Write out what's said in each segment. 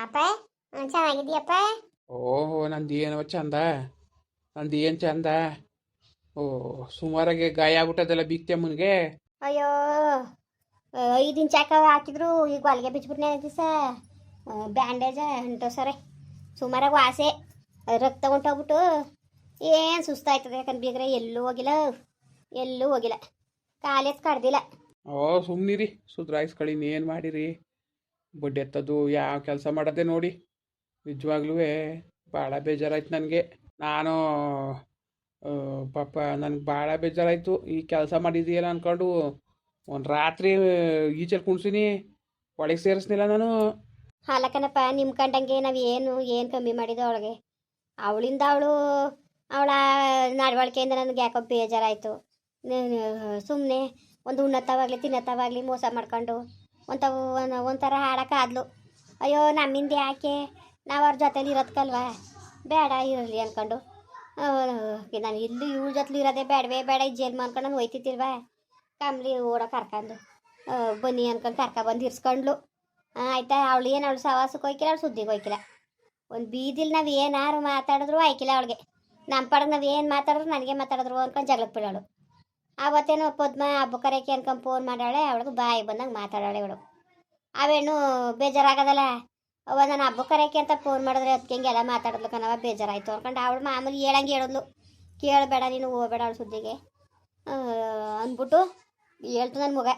ಅಪ್ಪ ಚೆನ್ನಾಗಿದ್ದೀಯಪ್ಪ. ಓಹೋ ನಂದು ಏನವ ಚಂದ. ನಂದು ಏನು ಚಂದ. ಓ ಸುಮಾರಾಗೆ ಗಾಯ ಆಗ್ಬಿಟ್ಟದಲ್ಲ ಬಿಕ್ತಮ್ಮನಿಗೆ. ಅಯ್ಯೋ 5 ಇಂಚ್ ಹಾಕಿದ್ರು ಈಗ ಹೊಲಿಗೆ ಬಿಚ್ಬಿಟ್ನೆ ದಿವಸ ಬ್ಯಾಂಡೇಜ ಅಂಟು ಸರಿ ಸುಮಾರಾಗಿ ವಾಸೆ ರಕ್ತ ಹೊಂಟೋಗ್ಬಿಟ್ಟು ಏನು ಸುಸ್ತಾಯ್ತದೆ. ಯಾಕಂದ್ರೆ ಬೀಗ್ರೆ ಎಲ್ಲೂ ಹೋಗಿಲ್ಲ ಕಾಲೇಜ್ ಕಡ್ದಿಲ್ಲ. ಓ ಸುಮ್ಮನಿರಿ ಸುಧಾರಿಸ್ಕೊಳ್ಳಿ ಏನು ಮಾಡಿರಿ. ಬಡ್ಡಿ ಎತ್ತದು ಯಾವ ಕೆಲಸ ಮಾಡೋದೆ ನೋಡಿ. ನಿಜವಾಗ್ಲೂ ಭಾಳ ಬೇಜಾರಾಯ್ತು ನನಗೆ. ನಾನು ಪಾಪ ನನಗೆ ಭಾಳ ಬೇಜಾರಾಯಿತು ಈ ಕೆಲಸ ಮಾಡಿದೀಯಲ್ಲ ಅಂದ್ಕೊಂಡು ಒಂದು ರಾತ್ರಿ ಈಚೆಲ್ಲಿ ಕುಣ್ಸಿನಿ, ಒಳಗೆ ಸೇರಿಸ್ನಿಲ್ಲ ನಾನು. ಹಾಲಕ್ಕನಪ್ಪ ನಿಮ್ಮ ಕಂಡಂಗೆ ನಾವು ಏನು ಕಮ್ಮಿ ಮಾಡಿದ್ದು ಅವಳಿಗೆ. ಅವಳಿಂದ ಅವಳ ನಡವಳಿಕೆಯಿಂದ ನನಗೆ ಯಾಕೋ ಬೇಜಾರಾಯಿತು. ಸುಮ್ಮನೆ ಒಂದು ಉಣ್ಣತ್ತವಾಗಲಿ ತಿನ್ನತ್ತವಾಗಲಿ ಮೋಸ ಮಾಡ್ಕೊಂಡು ಒಂಥರ ಆಡೋಕ್ಕಾದ್ಲು. ಅಯ್ಯೋ ನಮ್ಮಿಂದ ಯಾಕೆ, ನಾವು ಅವ್ರ ಜೊತೆಲಿ ಇರೋದಕ್ಕಲ್ವಾ, ಬೇಡ ಇರಲಿ ಅಂದ್ಕೊಂಡು ನಾನು ಇಲ್ಲೂ ಇವ್ರ ಜೊತೆಲಿ ಇರೋದೇ ಬೇಡ ಈ ಜೇಲ್ ಮಾಡ್ಕೊಂಡು ನಾನು ಹೋಯ್ತಿತ್ತಿಲ್ವಾ. ಕಮ್ಲಿ ಓಡೋ ಕರ್ಕೊಂಡು ಬನ್ನಿ ಅನ್ಕೊಂಡು ಬಂದು ಇರ್ಸ್ಕೊಂಡ್ಲು. ಆಯ್ತಾ ಅವಳು ಸವಾಸಕ್ಕೆ ಹೋಯ್ಕಿಲ್ಲ, ಅವಳು ಸುದ್ದಿಗೆ ಹೋಯ್ಕಿಲ್ಲ. ಒಂದು ಬೀದಿಲಿ ನಾವು ಏನಾರು ಮಾತಾಡಿದ್ರು ಆಯ್ಕಿಲ್ಲ ಅವಳಿಗೆ. ನಮ್ಮ ಪಡೆಗೆ ನಾವು ಏನು ಮಾತಾಡಿದ್ರು ನನಗೆ ಮಾತಾಡಿದ್ರು ಅಂದ್ಕೊಂಡು ಜಗಳಕ್ಕೆ ಬಿಡೋಳು. ಆವತ್ತೇನೋ ಪದ್ಮ ಹಬ್ಬ ಕರೆಯಕ್ಕೆ ಅನ್ಕೊಂಡು ಫೋನ್ ಮಾಡಾಳೆ. ಅವಳಿಗೆ ಬಾಯಿ ಬಂದಂಗೆ ಮಾತಾಡಾಳೆ ಇವಳು. ಅವೇನು ಬೇಜಾರಾಗೋದಲ್ಲ. ಅವ ನಾನು ಹಬ್ಬ ಕರೆಯಕ್ಕೆ ಅಂತ ಫೋನ್ ಮಾಡಿದ್ರೆ ಅದಕ್ಕೆ ಹಿಂಗೆಲ್ಲ ಮಾತಾಡಿದ್ಲು ಕಣವ, ಬೇಜಾರಾಯಿತು ಅಂದ್ಕೊಂಡು ಅವಳು ಮಾಮೂಲಿ ಹೇಳಿದ್ಲು. ಕೇಳಬೇಡ ನೀನು ಹೋಗಬೇಡ ಅವಳು ಸುದ್ದಿಗೆ ಅಂದ್ಬಿಟ್ಟು ಹೇಳ್ತು ನನ್ನ ಮಗ.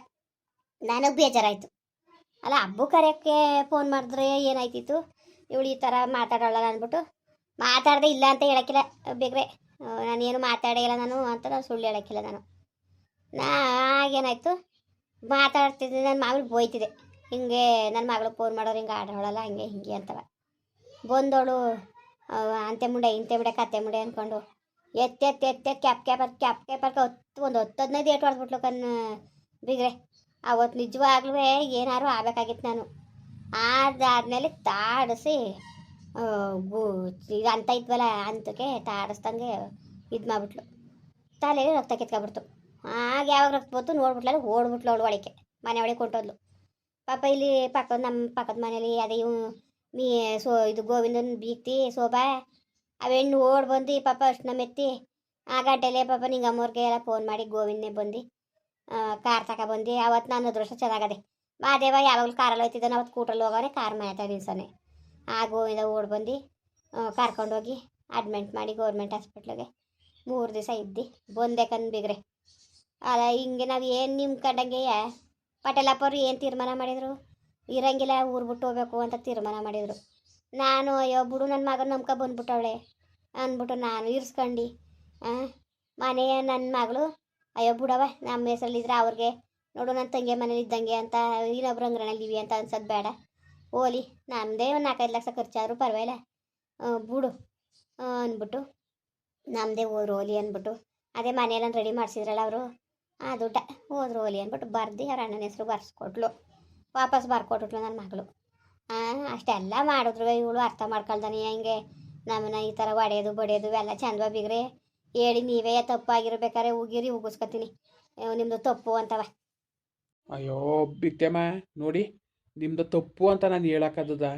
ನನಗೆ ಬೇಜಾರಾಯಿತು. ಅಲ್ಲ ಹಬ್ಬ ಕರೆಯೋಕ್ಕೆ ಫೋನ್ ಮಾಡಿದ್ರೆ ಏನಾಯ್ತಿತ್ತು, ಇವಳು ಈ ಥರ ಮಾತಾಡೋಲ್ಲ ಅಂದ್ಬಿಟ್ಟು ಮಾತಾಡದೆ ಇಲ್ಲ ಅಂತ ಹೇಳೋಕ್ಕಿಲ್ಲ ಬೇಗ್ರೆ. ನಾನೇನು ಮಾತಾಡೇ ಇಲ್ಲ ನಾನು ಅಂತ ನಾನು ಸುಳ್ಳು ಹೇಳೋಕ್ಕಿಲ್ಲ. ಆಗೇನಾಯ್ತು, ಮಾತಾಡ್ತಿದ್ದೆ ನನ್ನ ಮಗಳು ಬೋಯ್ತಿದೆ. ಹಿಂಗೆ ನನ್ನ ಮಗಳು ಫೋನ್ ಮಾಡೋರು ಹಿಂಗೆ ಆಡೋಳಲ್ಲ ಹಿಂಗೆ ಅಂತವ. ಬಂದವಳು ಅಂತೆ ಮುಂಡೆ ಇಂತೆ ಮುಂಡೆ ಕತ್ತೆ ಮುಂಡೆ ಅಂದ್ಕೊಂಡು ಎತ್ತೆ ಕ್ಯಾಪ್ ಒಂದು 10-15 ಏಟು ಹೊಡೆದ್ಬಿಟ್ಲು ಬಿಗ್ರೆ. ಅವತ್ತು ನಿಜವಾಗ್ಲೂ ಏನಾರು ಆಗ್ಬೇಕಾಗಿತ್ತು ನಾನು. ಅದಾದ್ಮೇಲೆ ತಾಡಿಸಿ ಈಗ ಅಂತ ಇದ್ವಲ್ಲ ಅಂತಕ್ಕೆ ತಾಡಿಸ್ದಂಗೆ ಇದು ಮಾಡ್ಬಿಟ್ಲು. ತಲೆಯಲ್ಲಿ ರಕ್ತ ಕಿತ್ಕೊಬಿಡ್ತು. ಆಗ ಯಾವಾಗ ರಕ್ತ ಬಂತು ನೋಡ್ಬಿಟ್ಲಲ್ಲ, ಓಡ್ಬಿಟ್ಲು ಅವಳು ಒಳಗೆ, ಮನೆ ಒಳಗೆ ಕೊಂಟೋದ್ಲು. ಪಾಪ ಇಲ್ಲಿ ನಮ್ಮ ಪಕ್ಕದ ಮನೇಲಿ ಅದೇ ಇದು ಗೋವಿಂದನ ಬೀಕ್ತಿ ಶೋಭಾ ಅವೆಣ್ಣು ಓಡ್ ಬಂದು ಪಾಪ ಅಷ್ಟು ಮೆತ್ತಿ ಆ ಗಂಟೆಲೆ ಪಾಪ ನಿಂಗಮ್ಮವ್ರಿಗೆ ಎಲ್ಲ ಫೋನ್ ಮಾಡಿ ಗೋವಿಂದನೇ ಬಂದು ಕಾರ್ ತಗೊಬಂದು. ಅವತ್ತು ನಾನು ಅದೃಷ್ಟ ಚೆನ್ನಾಗದೆ. ಮಾದೇವ ಯಾವಾಗಲೂ ಕಾರಲ್ಲಿ ಹೋಯ್ತಿದ್ದಾನೆ, ಅವತ್ತು ಸ್ಕೂಟ್ರಲ್ಲಿ ಹೋಗೋನೆ, ಕಾರ್ ಮನೆ ನಿಲ್ಸಾನೆ. ಆ ಗೋವಿಂದ ಓಡ್ ಬಂದು ಕರ್ಕೊಂಡೋಗಿ ಅಡ್ಮಿಟ್ ಮಾಡಿ ಗೌರ್ಮೆಂಟ್ ಹಾಸ್ಪಿಟ್ಲಿಗೆ 3 ದಿವಸ ಇದ್ದು ಬಂದೆ ಬಿಗ್ರೆ. ಅಲ್ಲ ಹಿಂಗೆ ನಾವು ಏನು ನಿಮ್ಮ ಕಂಡಂಗೆ ಪಟೇಲಪ್ಪವ್ರು ಏನು ತೀರ್ಮಾನ ಮಾಡಿದರು, ಇರಂಗಿಲ್ಲ ಊರು ಬಿಟ್ಟು ಹೋಗ್ಬೇಕು ಅಂತ ತೀರ್ಮಾನ ಮಾಡಿದರು. ನಾನು ಅಯ್ಯೋ ಬಿಡು ನನ್ನ ಮಗನ ನಂಬ್ಕೊ ಬಂದ್ಬಿಟ್ಟವಳೆ ಅಂದ್ಬಿಟ್ಟು ನಾನು ಇರ್ಸ್ಕೊಂಡು ಮನೆಯ ನನ್ನ ಮಗಳು ಅಯ್ಯೋ ಬಿಡವ ನಮ್ಮ ಹೆಸರಲ್ಲಿದ್ರೆ ಅವ್ರಿಗೆ ನೋಡು ನನ್ನ ತಂಗಿ ಮನೇಲಿ ಇದ್ದಂಗೆ ಅಂತ ಇನ್ನೊಬ್ರು ಅಂಗ್ರಣಲ್ಲಿವಿ ಅಂತ ಅನ್ಸೋದು ಬೇಡ. ಓಲಿ ನಮ್ಮದೇ ಒಂದು 4-5 ಲಕ್ಷ ಖರ್ಚಾದರೂ ಪರವಾಗಿಲ್ಲ ಬಿಡು ಅಂದ್ಬಿಟ್ಟು ನಮ್ಮದೇ ಹೋದ್ರು ಓಲಿ ಅಂದ್ಬಿಟ್ಟು ಅದೇ ಮನೆಯೆಲ್ಲ ರೆಡಿ ಮಾಡಿಸಿದ್ರಲ್ಲ ಅವರು ಆ ದುಡ್ಡ ಹೋದ್ರು ಓಲಿ ಅಂದ್ಬಿಟ್ಟು ಬರ್ದು ಅವ್ರ ಅಣ್ಣನ ಹೆಸರು ಬರ್ಸ್ಕೊಟ್ಲು. ವಾಪಸ್ ಬರ್ಕೊಟ್ಲು ನನ್ನ ಮಗಳು. ಅಷ್ಟೆಲ್ಲ ಮಾಡಿದ್ರು ಇವಳು ಅರ್ಥ ಮಾಡ್ಕೊಳ್ದಾನೆ ಹಿಂಗೆ ನಮ್ಮನ್ನ ಈ ಥರ ಹೊಡೆಯೋದು ಬಡಿಯೋದು ಎಲ್ಲ ಚಂದವ ಬಿಗ್ರೆ. ಹೇಳಿ ನೀವೇ ತಪ್ಪಾಗಿರ್ಬೇಕಾರೆ ಉಗಿರಿ ಉಗಿಸ್ಕೊತೀನಿ ನಿಮ್ಮದು ತಪ್ಪು ಅಂತವ. ಅಯ್ಯೋ ಬಿಕ್ತಮ್ಮ ನೋಡಿ, ನಿಮ್ಮದು ತಪ್ಪು ಅಂತ ನಾನು ಹೇಳೋಕ್ಕದ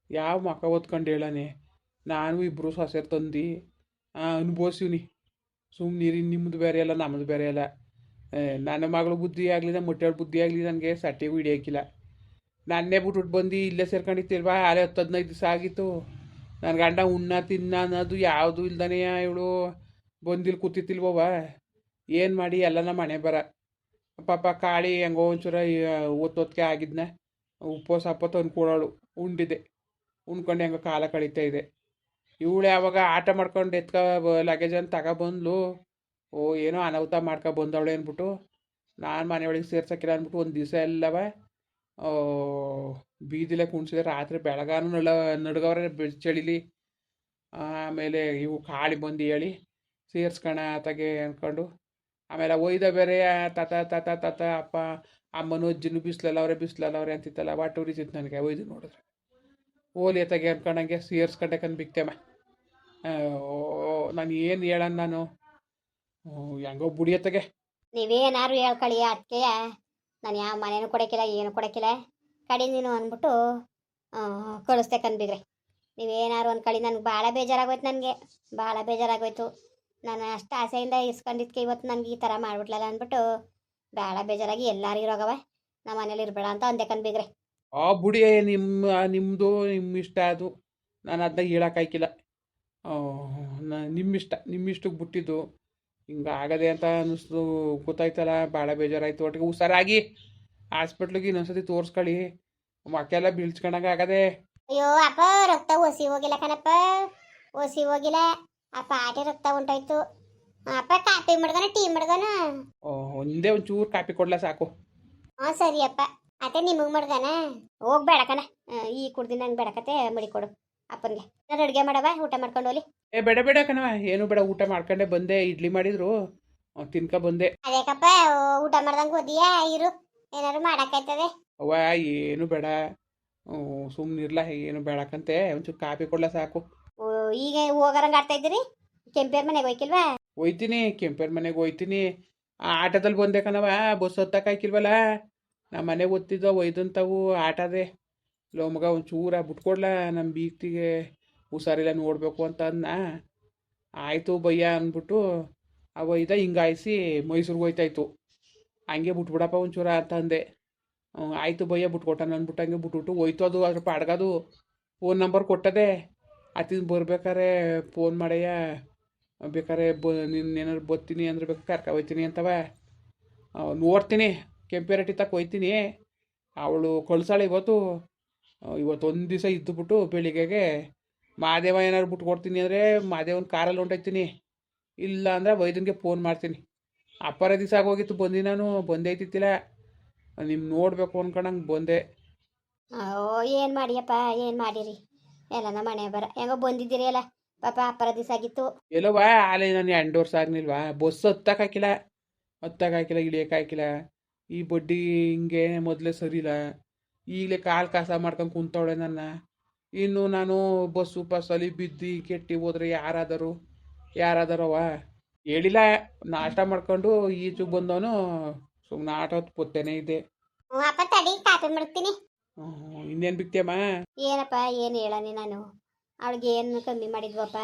ಯಾವ ಮಕ ಓದ್ಕೊಂಡು ಹೇಳಾನೆ. ನಾನು ಇಬ್ಬರು ಸೊಸೆರು ತಂದು ಅನುಭವಿಸಿವ್ನಿ. ಸುಮ್ಮನಿರಿ, ನಿಮ್ಮದು ಬೇರೆ ಅಲ್ಲ ನಮ್ಮದು ಬೇರೆ ಅಲ್ಲ. ನನ್ನ ಮಗಳು ಬುದ್ಧಿ ಆಗಲಿ, ನಮ್ಮ ಮೊಟ್ಟೆಯವ್ರ ಬುದ್ಧಿ ಆಗಲಿ ನನಗೆ ಸಟ್ಟಿಗೂ ಹಿಡಿಯೋಕ್ಕಿಲ್ಲ. ನನ್ನೇ ಬಿಟ್ಬಿಟ್ಟು ಬಂದು ಇಲ್ಲೇ ಸೇರ್ಕೊಂಡಿತ್ತಿಲ್ವಾ, ಅಲ್ಲೇ 10-15 ದಿವಸ ಆಗಿತ್ತು. ನನ್ನ ಗಂಡ ಉಣ್ಣ ತಿನ್ನ ಅನ್ನೋದು ಯಾವುದು ಇಲ್ದಾನೆ ಇವಳು ಬಂದಿಲ್ಲಿ ಕೂತಿತ್ತಿಲ್ವವ. ಏನು ಮಾಡಿ ಎಲ್ಲ ನಮ್ಮ ಮನೆ ಬರ ಪಾಪ ಕಾಳಿ ಹೆಂಗೋ ಒಂಚೂರ ಒತ್ತೊತ್ತಿಗೆ ಆಗಿದ್ನ ಉಪ್ಪು ಸಪ್ಪ ತಂದು ಕೊಡೋಳು. ಉಂಡಿದೆ, ಉಣ್ಕೊಂಡು ಹೆಂಗೋ ಕಾಲ ಕಳೀತಾ ಇದೆ. ಇವಳು ಯಾವಾಗ ಆಟ ಮಾಡ್ಕೊಂಡು ಲಗೇಜನ್ನು ತಗೊಬಂದ್ಲು. ಓ ಏನೋ ಅನಾಹುತ ಬಂದವಳೆ ಅಂದ್ಬಿಟ್ಟು ನಾನು ಮನೆಯೊಳಗೆ ಸೇರ್ಸೋಕ್ಕಿಲ್ಲ ಅಂದ್ಬಿಟ್ಟು ಒಂದು ದಿವಸ ಎಲ್ಲವ ಬೀದಿಲೆ ಕುಣ್ಸಿದೆ. ರಾತ್ರಿ ಬೆಳಗಾನು ನಡ್ಗವ್ರೆ ಚಳಿಲಿ. ಆಮೇಲೆ ಇವು ಕಾಳಿ ಬಂದು ಹೇಳಿ ಸೇರ್ಸ್ಕಣ ಆತಗೆ ಅಂದ್ಕೊಂಡು ಆಮೇಲೆ ಒಯ್ದ ಬೇರೆ ತತ ಅಪ್ಪ ಅಮ್ಮನೂ ಅಜ್ಜಿನೂ ಬಿಸ್ಲಲ್ಲವ್ರೆ ಅಂತಿತ್ತಲ್ಲ. ವಾಟ್ ಉರಿತಿತ್ತು ನನಗೆ ಒಯ್ದು ನೋಡಿದ್ರೆ. ಓಲಿ ಅತ್ತಾಗೆ ಅಂದ್ಕೊಂಡಂಗೆ ಸೇರ್ಸ್ಕೊಂಡೆ ಬಿಕ್ತಮ್ಮ. ನಾನು ಏನು ಹೇಳೋಣ ನಾನು, ಹೆಂಗೋ ಬುಡಿಯತ್ತಗೆ. ನೀವೇನಾರು ಹೇಳ್ಕೊಳ್ಳಿ ಅದಕ್ಕೆ ನಾನು ಯಾವ ಮನೇನು ಕೊಡೋಕ್ಕಿಲ್ಲ ಏನು ಕೊಡೋಕ್ಕಿಲ್ಲ ಕಡಿ ನೀನು ಅಂದ್ಬಿಟ್ಟು ಕಳಿಸ್ತೆ ಕಣ್ಬಿಗ್ರೆ. ನೀವೇನಾರು ಅಂದ್ಕೊಳ್ಳಿ, ನನಗೆ ಭಾಳ ಬೇಜಾರಾಗೋಯ್ತು. ನನಗೆ ಭಾಳ ಬೇಜಾರಾಗೋಯ್ತು. ನಾನು ಅಷ್ಟು ಆಸೆಯಿಂದ ಇಸ್ಕೊಂಡಿದ್ಕೆ ಇವತ್ತು ನನಗೆ ಈ ಥರ ಮಾಡ್ಬಿಟ್ಲಲ್ಲ ಅಂದ್ಬಿಟ್ಟು ಭಾಳ ಬೇಜಾರಾಗಿ ಎಲ್ಲಾರು ಇರೋಗವ ನಮ್ಮ ಮನೇಲಿ ಇರಬೇಡ ಅಂತ ಅಂದೆ ಕಣ್ಬಿಗ್ರೆ. ಆ ಬುಡಿ ನಿಮ್ಮದು ನಿಮ್ಮ ಇಷ್ಟ ಅದು, ನಾನು ಅದನ್ನ ಹೇಳೋಕ್ಕಾಯ್ಕಿಲ್ಲ. ನಿಮ್ಮಿಷ್ಟಕ್ಕೆ ಬಿಟ್ಟಿದ್ದು ಹಿಂಗೆ ಆಗದೆ ಅಂತ ಅನ್ನಿಸ್ತು. ಗೊತ್ತಾಯ್ತಲ್ಲ, ಭಾಳ ಬೇಜಾರಾಯಿತು. ಒಟ್ಟಿಗೆ ಹುಷಾರಾಗಿ ಹಾಸ್ಪಿಟ್ಲಿಗೆ ಇನ್ನೊಂದ್ಸತಿ ತೋರಿಸ್ಕೊಳ್ಳಿ. ಮಕ್ಕೆಲ್ಲ ಬೀಳ್ಸ್ಕೊಂಡಂಗೆ ಆಗದೆ. ಅಯ್ಯೋ ಅಪ್ಪ, ರಕ್ತ ಒಸಿ ಹೋಗಿಲ್ಲ ಕಣಪ್ಪ, ಒಸಿ ಹೋಗಿಲ್ಲ. ಅಪ್ಪ ಆಟೆ ರಕ್ತ ಉಂಟಾಯ್ತು. ಅಪ್ಪ ಕಾಪಿ ಮಾಡ್ಗನ ಟೀ ಮಾಡ್ಗನ? ಒಂದೇ ಒಂಚೂರು ಕಾಪಿ ಕೊಡ್ಲ ಸಾಕು. ಹ್ಞೂ ಸರಿ ಅಪ್ಪ. ಅತ್ತೆ ನಿಮಗೆ ಮಾಡ್ಗನ? ಹೋಗ್ಬೇಡ ಕಣ, ಈ ಕುಡ್ದು ನಂಗೆ ಬೇಡಕತೆ ಮಡಿಕೊಡು ಅಪ್ಪನಿಗೆ. ನಾನು ಅಡುಗೆ ಮಾಡವ, ಊಟ ಮಾಡ್ಕೊಂಡು ಹೋಗ್ಲಿ. ಬೇಡ ಬೇಡ ಕಣವ, ಏನು ಬೇಡ. ಊಟ ಮಾಡ್ಕೊಂಡೆ ಬಂದೆ, ಇಡ್ಲಿ ಮಾಡಿದ್ರು ತಿನ್ಕ ಬಂದೆ. ಅದೇಕಪ್ಪ, ಊಟ ಮಾಡ್ದಂಗೆ ಓದಿಯಾ ಇರು, ಏನಾದ್ರು ಮಾಡಕ್ಕಾಯ್ತದೆ. ಅವ್ವ ಏನು ಬೇಡ, ಸುಮ್ಮನಿರ್ಲ, ಏನು ಬೇಡಕ್ಕಂತೆ ಒಂಚೂರು ಕಾಪಿ ಕೊಡ್ಲ ಸಾಕು. ಈಗ ಹೋಗಾರಂಗೆ ಆಡ್ತಾ ಇದ್ದೀರಿ? ಕೆಂಪೇರ್ ಮನೆಗೆ ಹೋಯ್ಕಿಲ್ವಾ? ಹೋಯ್ತೀನಿ, ಕೆಂಪೇರ್ ಮನೆಗೆ ಹೋಯ್ತೀನಿ. ಆ ಆಟೋದಲ್ಲಿ ಬಂದೆ ಕಣವ, ಬಸ್ ಹತ್ತಕ್ಕಾಯ್ಕಿಲ್ವಲ್ಲ. ನಮ್ಮ ಮನೆಗೆ ಓದ್ತಿದ್ದೋ ಒಯ್ದಂಥವು ಆಟದೇ. ಲೋ ಮಗ, ಒಂಚೂರ ಬಿಟ್ಕೊಡ್ಲ, ನಮ್ಮ ಬೀಗ್ತಿಗೆ ಹುಷಾರಿಲ್ಲ, ನೋಡಬೇಕು ಅಂತ ಅಂದ. ಆಯಿತು ಬಯ್ಯ ಅಂದ್ಬಿಟ್ಟು ಒಯ್ದ ಹಿಂಗಾಯಿಸಿ ಮೈಸೂರಿಗೆ ಹೋಯ್ತಾಯ್ತು. ಹಂಗೆ ಬಿಟ್ಬಿಡಪ್ಪ ಒಂಚೂರ ಅಂತ ಅಂದೆ. ಆಯಿತು ಬಯ್ಯ ಬಿಟ್ಕೊಟ್ಟಾನ ಅಂದ್ಬಿಟ್ಟು ಹಂಗೆ ಬಿಟ್ಬಿಟ್ಟು ಹೋಯ್ತು. ಅದು ಅದ್ರ ಪಾಡ್ಗದು ಫೋನ್ ನಂಬರ್ ಕೊಟ್ಟದೆ. ಅತಿನ ಬರ್ಬೇಕಾರೆ ಫೋನ್ ಮಾಡಯ್ಯ, ಬೇಕಾರೆ ನಿನ್ನೇನಾರು ಬರ್ತೀನಿ ಅಂದ್ರೆ ಬೇಕಾರೆ ಕರ್ಕ ಹೋಯ್ತೀನಿ ಅಂತವ. ನೋಡ್ತೀನಿ, ಕೆಂಪೇರಟ್ಟಿ ತಕ್ಕ ಹೋಯ್ತೀನಿ. ಅವಳು ಕಳ್ಸಾಳೆ ಇವತ್ತು. ಒಂದು ದಿವಸ ಇದ್ದುಬಿಟ್ಟು ಬೆಳಿಗ್ಗೆಗೆ ಮಾದೇವ ಏನಾರು ಬಿಟ್ಕೊಡ್ತೀನಿ ಅಂದರೆ ಮಾದೇವನ ಕಾರಲ್ಲಿ ಹೊಂಟೋಯ್ತೀನಿ. ಇಲ್ಲ ಅಂದರೆ ವೈದ್ಯನಿಗೆ ಫೋನ್ ಮಾಡ್ತೀನಿ. ಅಪ್ಪರ ದಿವಸ ಆಗೋಗಿತ್ತು ಬಂದು, ನಾನು ಬಂದೇ ಐತಿತ್ತಿಲ್ಲ. ನಿಮ್ಮ ನೋಡಬೇಕು ಅನ್ಕೊಂಡಂಗೆ ಬಂದೆ. ಏನು ಮಾಡಿಯಪ್ಪ, ಏನು ಮಾಡಿರಿ? ಎಲ್ಲ ಮನೆ ಬರ ಹೆಂಗೋ ಬಂದಿದ್ದೀರಿ ಅಲ್ಲ ಪಾಪ. ಅಪ್ಪರ ದಿವಸ ಆಗಿತ್ತು ಎಲ್ಲವ. ಆಲೆ ನಾನು 2 ವರ್ಷ ಆಗ್ನಿಲ್ವಾ, ಬಸ್ ಹತ್ತಕ್ಕಾಕಿಲ್ಲ, ಇಳಿಯೋಕ್ಕಾಕಿಲ್ಲ. ಈ ಬಡ್ಡಿ ಹಿಂಗೆ ಮೊದಲೇ ಸರಿಲ್ಲ. ಈಗಲೇ ಕಾಲು ಕಾಸ ಮಾಡ್ಕೊಂಡು ಕುಂತವಳೆ ನನ್ನ. ಇನ್ನು ನಾನು ಬಸ್ಸಲ್ಲಿ ಬಿದ್ದು ಕೆಟ್ಟಿ ಹೋದ್ರೆ ಯಾರಾದರವ ಹೇಳಿಲ್ಲ. ನಾಷ್ಟ ಮಾಡ್ಕೊಂಡು ಈಚೆಗೆ ಬಂದವನು ಸುಮ್ಮನೆ ಆಟೋ ಪೊತ್ತೇನೆ ಇದೆ. ಅಪ್ಪ ತಡಿ, ಕಾಪಿ ಮಾಡ್ತೀನಿ. ಇನ್ನೇನು ಬಿಕ್ತಿಯಮ್ಮ? ಏನಪ್ಪ, ಏನು ಹೇಳನಿ ನಾನು? ಅವಳಿಗೆ ಏನು ಕಮ್ಮಿ ಮಾಡಿದ್ವಪ್ಪ,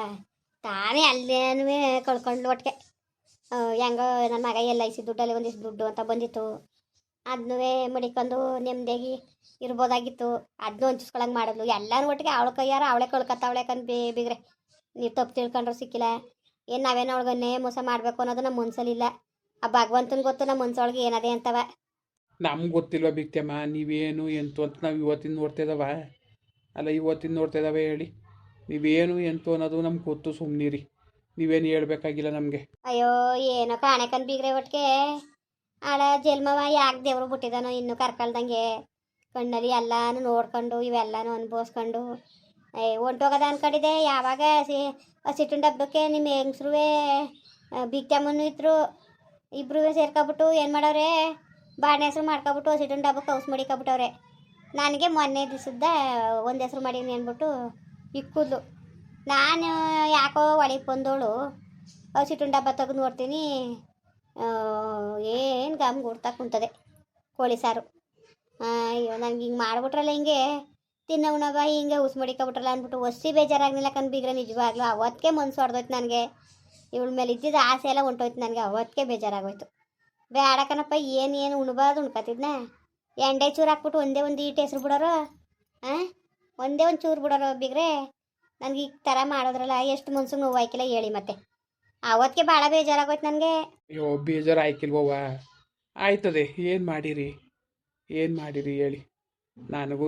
ತಾನೇ ಅಲ್ಲೇನು ಕಳ್ಕೊಂಡು ಒಟ್ಟಿಗೆ. ಹೆಂಗೋ ನನ್ನ ಮಗ LIC ದುಡ್ಡಲ್ಲಿ ಒಂದಿಷ್ಟು ದುಡ್ಡು ಅಂತ ಬಂದಿತ್ತು, ಅದನ್ನೂ ಮಡಿಕೊಂಡು ನೆಮ್ಮದಿಯಾಗಿ ಇರ್ಬೋದಾಗಿತ್ತು. ಅದನ್ನೂ ಹಂಚಿಸ್ಕೊಳಂಗೆ ಮಾಡಿದ್ಲು. ಎಲ್ಲನೂ ಒಟ್ಟಿಗೆ ಅವಳ ಕೈಯಾರ ಅವಳೇ ಕಳ್ಕೊತಾವಳೆ ಬಿಗ್ರೆ. ನೀವು ತಪ್ಪು ತಿಳ್ಕೊಂಡ್ರು ಸಿಕ್ಕಿಲ್ಲ. ಏನು ನಾವೇನೋ ಅವಳಿಗನ್ನೇ ಮೋಸ ಮಾಡಬೇಕು ಅನ್ನೋದು ನಮ್ಮ ಮನ್ಸಲ್ಲಿಲ್ಲ. ಆ ಭಗವಂತನ ಗೊತ್ತು ನಮ್ಮ ಮನ್ಸೊಳಗೆ ಏನದೆ ಅಂತವ. ನಮ್ಗೆ ಗೊತ್ತಿಲ್ವ ಬಿಕ್ತಿಯಮ್ಮ, ನೀವೇನು ಎಂತು ಅಂತ ನಾವು ಇವತ್ತಿನ ನೋಡ್ತಿದ್ದಾವ ಅಲ್ಲ, ಇವತ್ತಿನ ನೋಡ್ತಿದ್ದಾವೆ ಹೇಳಿ. ನೀವೇನು ಎಂತು ಅನ್ನೋದು ನಮ್ಗೆ ಗೊತ್ತು, ಸುಮ್ಮನಿರಿ. ನೀವೇನು ಹೇಳ್ಬೇಕಾಗಿಲ್ಲ ನಮಗೆ. ಅಯ್ಯೋ ಏನೋ ಕಾಣೆಕನ್ ಬೀಗ್ರೆ ಒಟ್ಟಿಗೆ ಆಳ ಜಲ್ಮವ ಯಾಕೆ ದೇವ್ರು ಬಿಟ್ಟಿದಾನೋ ಇನ್ನೂ ಕರ್ಕಳ್ದಂಗೆ. ಕಣ್ಣಲ್ಲಿ ಎಲ್ಲಾನು ನೋಡ್ಕೊಂಡು ಇವೆಲ್ಲಾನು ಅನುಭವಿಸ್ಕೊಂಡು ಹೊಂಟೋಗದ ಅನ್ಕೊಂಡಿದ್ದೆ. ಯಾವಾಗ ಸಿಟ್ಟಿನ ಡಬ್ಬಕ್ಕೆ ನಿಮ್ಮ ಹೆಂಗಸ್ರುವೆ ಬಿಕ್ತಮ್ಮನೂ ಇದ್ರು, ಇಬ್ರು ಸೇರ್ಕೊಬಿಟ್ಟು ಏನು ಮಾಡವ್ರೆ, ಬಾಣೆ ಹೆಸ್ರು ಮಾಡ್ಕೊಬಿಟ್ಟು ಸಿಟ್ಟಿನ ಡಬ್ಬಕ್ಕೆ ಔಸ್ ಮಡಿಕೊಬಿಟ್ಟವ್ರೆ. ನನಗೆ ಮೊನ್ನೆ ದಿವಸದ ಒಂದು ಹೆಸ್ರು ಮಾಡೀನಿ ಅಂದ್ಬಿಟ್ಟು ಇಕ್ಕುದ್ಲು. ನಾನು ಯಾಕೋ ಒಳಗೆ ಬಂದವಳು ಸಿಟ್ಟಿನ ಡಬ್ಬ ತೆಗೆದು ನೋಡ್ತೀನಿ, ಏನು ಗಮ್ ಗುಡ್ತಾ ಕುಂತದೆ ಕೋಳಿ ಸಾರು. ಅಯ್ಯೋ ನನಗೆ ಹಿಂಗೆ ಮಾಡಿಬಿಟ್ರಲ್ಲ, ಹಿಂಗೆ ತಿನ್ನೋ ಉಣವ ಹಿಂಗೆ ಉಸ್ ಮಡಿಕೊಬಿಟ್ರಲ್ಲ ಅಂದ್ಬಿಟ್ಟು ಒಸಿ ಬೇಜಾರಾಗಲಿಲ್ಲ ಬೀಗ್ರೆ. ನಿಜವಾಗ್ಲೂ ಅವತ್ತಿಗೆ ಮನ್ಸು ಹೊಡೆದೋಯ್ತು ನನಗೆ. ಇವಳ ಮೇಲೆ ಇದ್ದಿದ್ದು ಆಸೆ ಎಲ್ಲ ಹೊಂಟೋಯ್ತು ನನಗೆ. ಅವತ್ತಿಗೆ ಬೇಜಾರಾಗೋಯ್ತು. ಬೇಡ ಕಣಪ್ಪ, ಏನು ಉಣ್ಬಾರ್ದು ಉಣ್ಕತಿದ್ನ. ಎಂಡೆ ಚೂರು ಹಾಕ್ಬಿಟ್ಟು ಒಂದೇ ಒಂದು ಈಟು ಹೆಸ್ರು ಬಿಡೋರು, ಒಂದೇ ಒಂದು ಚೂರು ಬಿಡೋರು ಬೀಗ್ರೆ. ನನಗೆ ಈ ಥರ ಮಾಡೋದ್ರಲ್ಲ ಎಷ್ಟು ಮನ್ಸಿಗೆ ನೋವು ಆಯ್ಕಿಲ್ಲ ಹೇಳಿ. ಮತ್ತೆ ಅವತ್ತಿಗೆ ಭಾಳ ಬೇಜಾರಾಗೋಯ್ತು ನನಗೆ. ಅಯ್ಯೋ ಬೇಜಾರು ಆಯ್ಕಿಲ್ವವ್ವ, ಆಯ್ತದೆ. ಏನು ಮಾಡಿರಿ ಹೇಳಿ. ನನಗೂ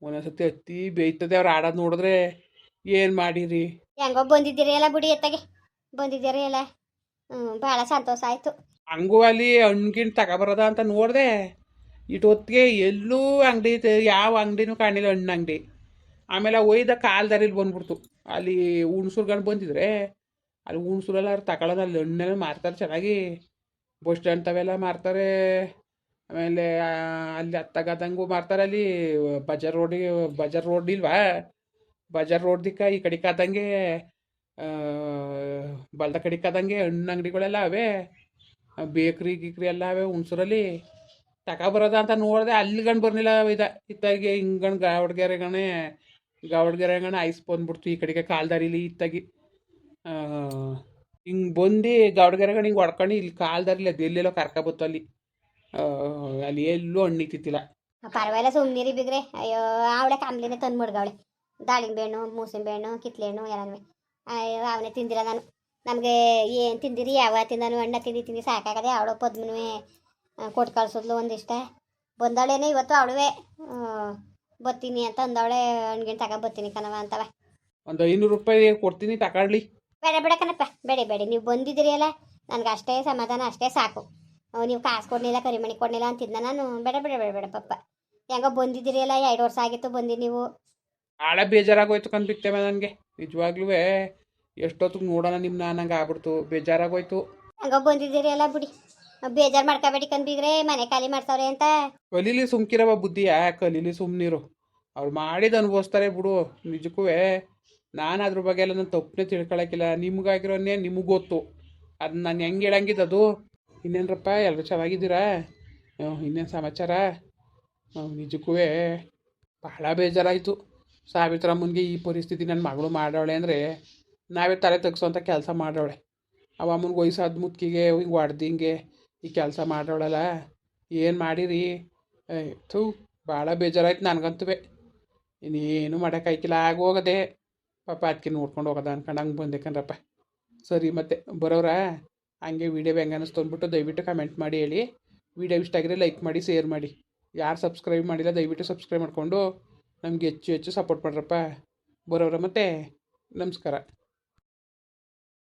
ಒಂದೊಂದ್ಸತಿ ಹತ್ತಿ ಬೇಯ್ತದೆ ಅವ್ರು ಆಡೋದು ನೋಡಿದ್ರೆ. ಏನು ಮಾಡಿರಿ? ಹೆಂಗೋ ಬಂದಿದ್ದೀರಿ ಎಲ್ಲ ಬಿಡಿ, ಎತ್ತಾಗೆ ಬಂದಿದ್ದೀರಿ ಎಲ್ಲ. ಭಾಳ ಸಂತೋಷ ಆಯಿತು. ಹಂಗೂ ಅಲ್ಲಿ ಹಣ್ಗಿಣ್ ತಗೊಬರೋದ ಅಂತ ನೋಡಿದೆ. ಇಟ್ಟೊತ್ತಿಗೆ ಎಲ್ಲೂ ಅಂಗಡಿ, ಯಾವ ಅಂಗಡಿನೂ ಕಾಣಿಲ್ಲ, ಹಣ್ಣು ಅಂಗಡಿ. ಆಮೇಲೆ ಒಯ್ದ ಕಾಲ್ದಾರಿಲಿ ಬಂದ್ಬಿಡ್ತು. ಅಲ್ಲಿ ಹುಣ್ಸೂರ್ಗಂಡು ಬಂದಿದ್ರೆ ಅಲ್ಲಿ ಹುಣ್ಸೂರೆಲ್ಲ ತಗೊಳ್ಳೋದು, ಅಲ್ಲಿ ಹಣ್ಣೆಲ್ಲ ಮಾರ್ತಾರೆ ಚೆನ್ನಾಗಿ. ಬಸ್ ಸ್ಟ್ಯಾಂಡ್ ತವೆಲ್ಲ ಮಾರ್ತಾರೆ. ಆಮೇಲೆ ಅಲ್ಲಿ ಹತ್ತಗದಂಗೂ ಮಾರ್ತಾರೆ. ಅಲ್ಲಿ ಬಜಾರ್ ರೋಡ್ ಇಲ್ವಾ, ಬಜಾರ್ ರೋಡ್ದಿಕ್ಕ ಈ ಕಡೆಗೆ ಆದಂಗೆ ಬಲ್ದ ಕಡೆಗೆ ಆದಂಗೆ ಹಣ್ಣು ಅಂಗಡಿಗಳೆಲ್ಲ ಅವೆ. ಬೇಕ್ರಿ ಗೀಕ್ರಿ ಎಲ್ಲ ಅವೆ ಹುಣ್ಸೂರಲ್ಲಿ. ತಗೊಬರೋದ ಅಂತ ನೋಡಿದೆ ಅಲ್ಲಿಗಂಡು ಬರ್ನಿಲ್ಲ ಇತ್ತಾಗಿ ಹಿಂಗಣ್ ಗಾವಡ್ಗೆರೆಗಣೆ ಐಸ್ ಬಂದ್ಬಿಡ್ತು ಈ ಕಡೆಗೆ ಕಾಲ್ದಾರಿಲಿ ಇತ್ತಾಗಿ ಹಿಂಗೆ ಬಂದು ಗಾವಡ್ಗೆರೆಗಣೆ ಹಿಂಗೆ ಹೊಡ್ಕೊಂಡು ಇಲ್ಲಿ ಕಾಲ್ದಾರಿಲಿ ಅದು ಎಲ್ಲೆಲ್ಲೋ ಕರ್ಕೊಬತ್ತು ಅಲ್ಲಿ ಅಲ್ಲಿ ಎಲ್ಲೂ ಹಣ್ಣಿತ್ತಿಲ್ಲ. ಪರವಾಗಿಲ್ಲ ಸುಮ್ಮನಿರಿ ಬಿಗ್ರೆ. ಅಯ್ಯೋ ಅವಳೆ ಕಾಮ್ಲಿನೇ ತಂದು ಮುಡ್ಗವಳೆ. ದಾಳಿಂಬೆ ಹಣ್ಣು, ಮೂಸಂಬೆ ಹಣ್ಣು, ಕಿತ್ಲೆ ಹಣ್ಣು ಎಲ್ಲನೂ. ಅಯ್ಯೋ ಅವನೇ ತಿಂದಿಲ್ಲ ನಾನು. ನಮಗೆ ಏನು ತಿಂದಿರಿ ಯಾವ ತಿಂದಾನು ಹಣ್ಣ ತಿಂದು ಸಾಕಾಗದೆ. ಅವಳು ಪದ್ಮನೂ ಕೊಟ್ಟು ಕಳ್ಸೋದ್ಲು ಒಂದಿಷ್ಟ. ಬಂದವಳೇನೆ ಇವತ್ತು ಅವಳುವೆ ಬತ್ತೀನಿ ಅಂತ ಅಂದವಳೆ. ಹಣ್ಗಿಣ್ ಬರ್ತೀನಿ ಕಣವ ಅಂತವ. ಒಂದು 500 ರೂಪಾಯಿ ಕೊಡ್ತೀನಿ ತಗೊಳ್ಳಿ. ಬೇಡ ಬೇಡ ಕಣಪ್ಪ, ಬೇಡಿ ನೀವು ಬಂದಿದ್ದೀರಿ ಅಲ್ಲ, ನನಗೆ ಅಷ್ಟೇ ಸಮಾಧಾನ, ಅಷ್ಟೇ ಸಾಕು. ನೀವು ಕಾಸು ಕೊಡಲಿಲ್ಲ, ಕರಿಮಣಿ ಕೊಡಲಿಲ್ಲ ಅಂತಿದ್ನ ನಾನು. ಬೇಡ ಪಪ್ಪ, ಹೆಂಗೋ ಬಂದಿದ್ದೀರಿ ಅಲ್ಲ, 2 ವರ್ಷ ಆಗಿತ್ತು ಬಂದು ನೀವು. ಭಾಳ ಬೇಜಾರಾಗೋಯ್ತು ಕಂದ್ಬಿಟ್ಟೆ ನನಗೆ ನಿಜವಾಗ್ಲೂ. ಎಷ್ಟೊತ್ತಿಗೆ ನೋಡೋಣ ನಿಮ್ಮನ್ನ ನಂಗೆ ಆಗ್ಬಿಡ್ತು, ಬೇಜಾರಾಗೋಯ್ತು. ಹೆಂಗೋ ಬಂದಿದ್ದೀರಿ ಅಲ್ಲ ಬಿಡಿ, ಬೇಜಾರು ಮಾಡ್ಕೋಬೇಡಿ ಕಂದ್ಬಿಗ್ರೆ. ಮನೆ ಖಾಲಿ ಮಾಡ್ಸವ್ರೆ ಅಂತ. ಕಲೀಲಿ ಸುಮ್ಕಿರವ ಬುದ್ಧಿಯಾ, ಕಲೀಲಿ ಸುಮ್ಮನಿರು. ಅವ್ರು ಮಾಡಿದ ಅನುಭವಿಸ್ತಾರೆ ಬಿಡು. ನಿಜಕ್ಕೂ ನಾನು ಅದ್ರ ಬಗ್ಗೆ ಎಲ್ಲ ನಾನು ತಪ್ಪನೇ ತಿಳ್ಕೊಳಕ್ಕಿಲ್ಲ. ನಿಮ್ಗಾಗಿರೋನೇ ನಿಮಗೆ ಗೊತ್ತು. ಅದನ್ನ ನಾನು ಹೆಂಗೆ ಹೇಳಂಗಿದ್ದದು. ಇನ್ನೇನರಪ್ಪ, ಎಲ್ಲರೂ ಚೆನ್ನಾಗಿದ್ದೀರಾ? ಇನ್ನೇನು ಸಮಾಚಾರ? ನಿಜಕ್ಕೂ ಬಹಳ ಬೇಜಾರಾಯಿತು. ಸಾವಿತ್ರಮ್ಮನಿಗೆ ಈ ಪರಿಸ್ಥಿತಿ ನನ್ನ ಮಗಳು ಮಾಡವಳೆ ಅಂದರೆ ನಾವೇ ತಲೆ ತೆಗ್ಸೋಂಥ ಕೆಲಸ ಮಾಡವಳೆ. ಅವ ಅಮ್ಮನಿಗೆ ವಯಸ್ಸಾದ ಮುತ್ಕಿಗೆ ಹಿಂಗೆ ಹೊಡ್ದಿಂಗೆ ಈ ಕೆಲಸ ಮಾಡವಳಲ್ಲ. ಏನು ಮಾಡಿರಿ? ಥೂ, ಭಾಳ ಬೇಜಾರಾಯ್ತು ನನಗಂತೂ. ಇನ್ನೇನು ಮಾಡೋಕ್ಕಾಯ್ಕಿಲ್ಲ, ಆಗೋಗದೆ ಪಾಪ. ಅದಕ್ಕೆ ನೋಡ್ಕೊಂಡು ಹೋಗೋದ ಅನ್ಕೊಂಡು ಹಂಗೆ ಬಂದೆ ಕಣ್ರಪ್ಪ. ಸರಿ, ಮತ್ತೆ ಬರೋರಾ? ಹಂಗೆ ವೀಡಿಯೋ ಹೆಂಗೆ ಅನ್ನಿಸ್ತು ಅಂದ್ಬಿಟ್ಟು ದಯವಿಟ್ಟು ಕಮೆಂಟ್ ಮಾಡಿ ಹೇಳಿ. ವೀಡಿಯೋ ಇಷ್ಟ ಆಗಿದ್ರೆ ಲೈಕ್ ಮಾಡಿ, ಶೇರ್ ಮಾಡಿ. ಯಾರು ಸಬ್ಸ್ಕ್ರೈಬ್ ಮಾಡಿಲ್ಲ ದಯವಿಟ್ಟು ಸಬ್ಸ್ಕ್ರೈಬ್ ಮಾಡಿಕೊಂಡು ನಮಗೆ ಹೆಚ್ಚು ಸಪೋರ್ಟ್ ಮಾಡ್ರಪ್ಪ. ಬರೋರ ಮತ್ತೆ ನಮಸ್ಕಾರ.